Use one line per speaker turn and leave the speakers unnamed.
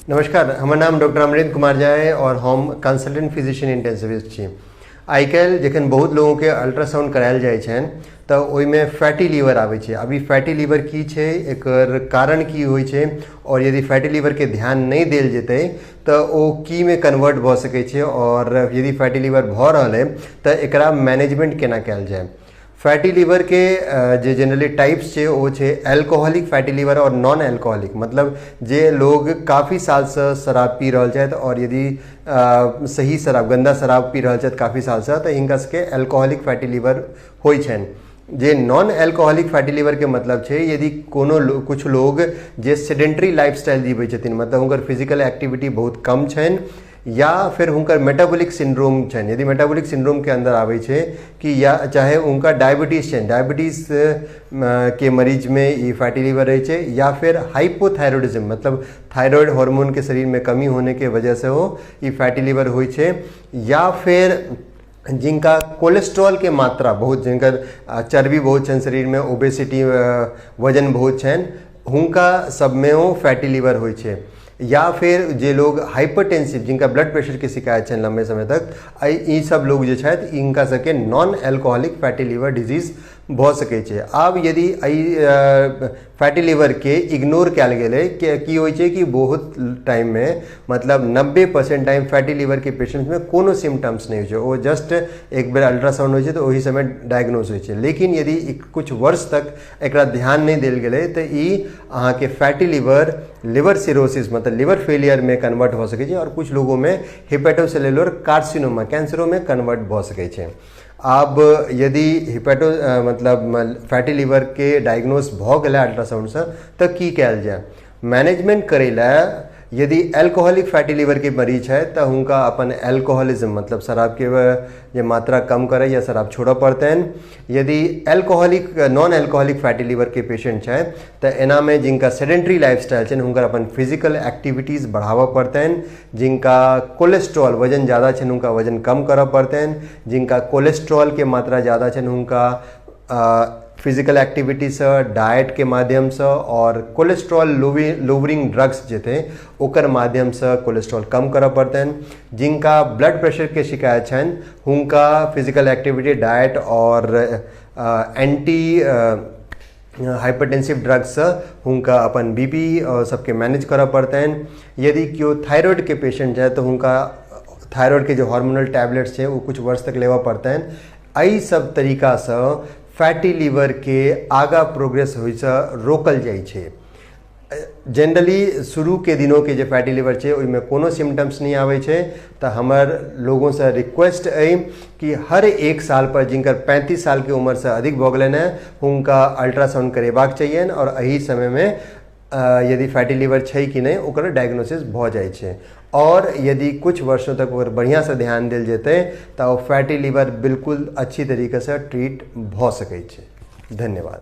नमस्कार, हमर नाम डॉक्टर अमरेंद्र कुमार झा है और हम कंसल्टेंट फिजिशियन इंटेंसिविस्ट छी। आई काल्हि जखन बहुत लोगों के अल्ट्रासाउंड करायल जाइ छनि तऽ ओहिमे फैटी लीवर आबै छै। अभी फैटी लीवर की छै, एकर कारण की होइ छै और यदि फैटी लीवर के ध्यान नहीं देल जेतै तऽ ओ की में कन्वर्ट भऽ सकै छै और यदि फैटी लीवर भऽ रहल है तऽ एकरा मैनेजमेंट केना कयल जाय। फैटी लीवर के जे जनरली टाइप्स छै वो छै एल्कोहलिक फैटी लीवर और नॉन एल्कोहलिक, मतलब जे लोग काफ़ी साल से शराब पी रहल छथि और यदि सही शराब गंदा शराब पी रहल छथि काफ़ी साल से तऽ हिनका सबके एल्कोहलिक फैटी लीवर होइ छनि। जे नॉन एल्कोहलिक फैटी लीवर के मतलब छै यदि कुछ लोग जे सेडेंटरी लाइफस्टाइल जीबै छथिन, मतलब हुनकर फिजिकल एक्टिविटी बहुत कम छनि या फिर हुनकर मेटाबॉलिक सिंड्रोम छनि। यदि मेटाबॉलिक सिंड्रोम के अंदर आवे छे कि या चाहे उनका डायबिटीज छनि, डायबिटीज के मरीज में ये फैटी लीवर रहे छे, या फिर हाइपोथायरॉयडिज्म मतलब थायराइड हार्मोन के शरीर में कमी होने के वजह से हो ये फैटी लीवर होइ छे, या फिर जिनका कोलेस्ट्रॉल के मात्रा बहुत, जिनकर चर्बी बहुत छन शरीर में, ओबेसिटी वजन बहुत छन, हुनका सब में वो फैटी लीवर होइ छे। या फिर जे लोग हाइपरटेंसिव जिनका ब्लड प्रेशर के शिकायत छन लंबे समय तक, ई सब लोग जे छथि इनका सबके non alcoholic fatty liver disease भऽ सकै छै। आब यदि फैटी लीवर के इग्नोर कयल गेलै की होइ छै कि बहुत टाइम में, मतलब 90% टाइम फैटी लीवर के पेशेंट्स में कोनो सिम्टम्स नहीं होइ छै, वो जस्ट एक बेर अल्ट्रासाउंड होइ छै तऽ ओही समय डायग्नोज होइ छै। लेकिन यदि कुछ वर्ष तक एकरा ध्यान नहीं देल गेलै तऽ ई अहाँके फैटी लीवर लिवर सिरोसिस मतलब लिवर फेलियर में कन्वर्ट हो सकै छै और कुछ लोगों में हिपेटोसेलुलर कार्सिनोमा कैंसरों में कन्वर्ट भऽ सकै छै। अब यदि मतलब फैटी लीवर के डायग्नोस भऽ गेलै अल्ट्रासाउंड से तऽ की कयल जाय। मैनेजमेंट करै लए यदि एल्कोहलिक फैटी लीवर के मरीज है तो उनका अपन एल्कोहलिज्म मतलब शराब के जे मात्रा कम करे या शराब छोड़ो पड़तन। यदि alcoholic non alcoholic fatty liver के पेशेंट है तो एना में जिनका सेडेंटरी लाइफस्टाइल है उनका अपन फिजिकल एक्टिविटीज़ बढ़ावा पड़तन। जिनका कोलेस्ट्रॉल वजन ज़्यादा है उनका वजन कम करऽ पड़तन। जिनका कोलेस्ट्रॉल के मात्रा ज़्यादा है उनका फिजिकल एक्टिविटी से, डाइट के माध्यम से और कोलेस्ट्रॉल लोवरिंग ड्रग्स जे थे ओकर माध्यम से कोलेस्ट्रॉल कम करऽ पड़तन। जिनका ब्लड प्रेशर के शिकायत छन उनका फिजिकल एक्टिविटी, डाइट और एंटी हाइपरटेंसिव ड्रग्स से उनका अपन बीपी और सबके मैनेज करऽ पड़तन। यदि क्यों थायराइड के पेशेंट है तो उनका थायराइड के जो हार्मोनल टैबलेट्स हैं वो कुछ वर्ष तक लेवा पड़तन। एहि सब तरीका से फैटी लीवर के आगा प्रोग्रेस होइ से रोकल जाइ छै। जनरली शुरू के दिनों के जो फैटी लीवर है उसमें कोनो सिम्टम्स नहीं आवे छे तो हमार लोगों से रिक्वेस्ट है कि हर एक साल पर जिनकर 35 साल के उम्र से अधिक भऽ गेलनि हैं उनका अल्ट्रासाउंड करेबाक चाहिए और यही समय में यदि फैटी लीवर है कि नहीं ओकर डायग्नोसिस भऽ जाइ छै। और यदि कुछ वर्षों तक और बढ़िया से ध्यान देल जेतै तो फैटी लीवर बिल्कुल अच्छी तरीके से ट्रीट भऽ सकै छै। धन्यवाद।